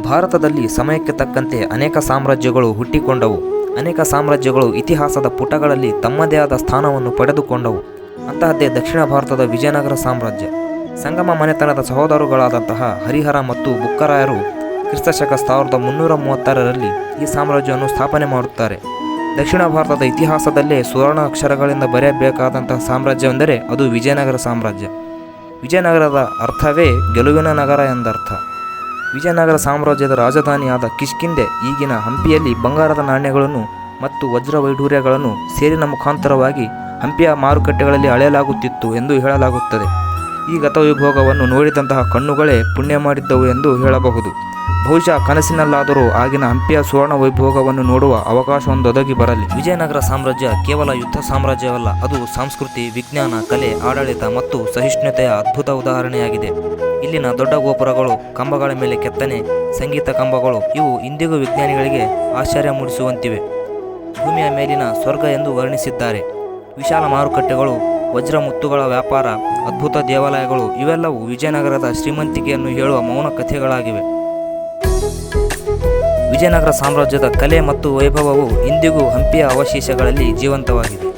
ಭಾರತದಲ್ಲಿ ಸಮಯಕ್ಕೆ ತಕ್ಕಂತೆ ಅನೇಕ ಸಾಮ್ರಾಜ್ಯಗಳು ಹುಟ್ಟಿಕೊಂಡವು. ಅನೇಕ ಸಾಮ್ರಾಜ್ಯಗಳು ಇತಿಹಾಸದ ಪುಟಗಳಲ್ಲಿ ತಮ್ಮದೇ ಆದ ಸ್ಥಾನವನ್ನು ಪಡೆದುಕೊಂಡವು. ಅಂತಹದ್ದೇ ದಕ್ಷಿಣ ಭಾರತದ ವಿಜಯನಗರ ಸಾಮ್ರಾಜ್ಯ. ಸಂಗಮ ಮನೆತನದ ಸಹೋದರಗಳಾದಂತಹ ಹರಿಹರ ಮತ್ತು ಬುಕ್ಕರಾಯರು ಕ್ರಿಸ್ತಶಕ 1336ರಲ್ಲಿ ಈ ಸಾಮ್ರಾಜ್ಯವನ್ನು ಸ್ಥಾಪನೆ ಮಾಡುತ್ತಾರೆ. ದಕ್ಷಿಣ ಭಾರತದ ಇತಿಹಾಸದಲ್ಲೇ ಸುವರ್ಣ ಅಕ್ಷರಗಳಿಂದ ಬರೆಯಬೇಕಾದಂತಹ ಸಾಮ್ರಾಜ್ಯವೆಂದರೆ ಅದು ವಿಜಯನಗರ ಸಾಮ್ರಾಜ್ಯ. ವಿಜಯನಗರದ ಅರ್ಥವೇ ಗೆಲುವಿನ ನಗರ ಎಂದರ್ಥ. ವಿಜಯನಗರ ಸಾಮ್ರಾಜ್ಯದ ರಾಜಧಾನಿಯಾದ ಕಿಷ್ಕಿಂಧೆ ಈಗಿನ ಹಂಪಿಯಲ್ಲಿ ಬಂಗಾರದ ನಾಣ್ಯಗಳನ್ನು ಮತ್ತು ವಜ್ರ ವೈಢೂರ್ಯಗಳನ್ನು ಸೇರಿನ ಮುಖಾಂತರವಾಗಿ ಹಂಪಿಯ ಮಾರುಕಟ್ಟೆಗಳಲ್ಲಿ ಅಳೆಯಲಾಗುತ್ತಿತ್ತು ಎಂದು ಹೇಳಲಾಗುತ್ತದೆ. ಈ ಗತವೈಭೋಗವನ್ನು ನೋಡಿದಂತಹ ಕಣ್ಣುಗಳೇ ಪುಣ್ಯ ಮಾಡಿದ್ದವು ಎಂದು ಹೇಳಬಹುದು. ಬಹುಶಃ ಕನಸಿನಲ್ಲಾದರೂ ಆಗಿನ ಹಂಪಿಯ ಸುವರ್ಣ ವೈಭೋಗವನ್ನು ನೋಡುವ ಅವಕಾಶವೊಂದೊದಗಿ ಬರಲಿ. ವಿಜಯನಗರ ಸಾಮ್ರಾಜ್ಯ ಕೇವಲ ಯುದ್ಧ ಸಾಮ್ರಾಜ್ಯವಲ್ಲ, ಅದು ಸಂಸ್ಕೃತಿ, ವಿಜ್ಞಾನ, ಕಲೆ, ಆಡಳಿತ ಮತ್ತು ಸಹಿಷ್ಣುತೆಯ ಅದ್ಭುತ ಉದಾಹರಣೆಯಾಗಿದೆ. ಇಲ್ಲಿನ ದೊಡ್ಡ ಗೋಪುರಗಳು, ಕಂಬಗಳ ಮೇಲೆ ಕೆತ್ತನೆ, ಸಂಗೀತ ಕಂಬಗಳು ಇವು ಇಂದಿಗೂ ವಿಜ್ಞಾನಿಗಳಿಗೆ ಆಶ್ಚರ್ಯ ಮೂಡಿಸುವಂತಿವೆ. ಭೂಮಿಯ ಮೇಲಿನ ಸ್ವರ್ಗ ಎಂದು ವರ್ಣಿಸಿದ್ದಾರೆ. ವಿಶಾಲ ಮಾರುಕಟ್ಟೆಗಳು, ವಜ್ರ ಮುತ್ತುಗಳ ವ್ಯಾಪಾರ, ಅದ್ಭುತ ದೇವಾಲಯಗಳು ಇವೆಲ್ಲವೂ ವಿಜಯನಗರದ ಶ್ರೀಮಂತಿಕೆಯನ್ನು ಹೇಳುವ ಮೌನ ಕಥೆಗಳಾಗಿವೆ. ವಿಜಯನಗರ ಸಾಮ್ರಾಜ್ಯದ ಕಲೆ ಮತ್ತು ವೈಭವವು ಇಂದಿಗೂ ಹಂಪಿಯ ಅವಶೇಷಗಳಲ್ಲಿ ಜೀವಂತವಾಗಿದೆ.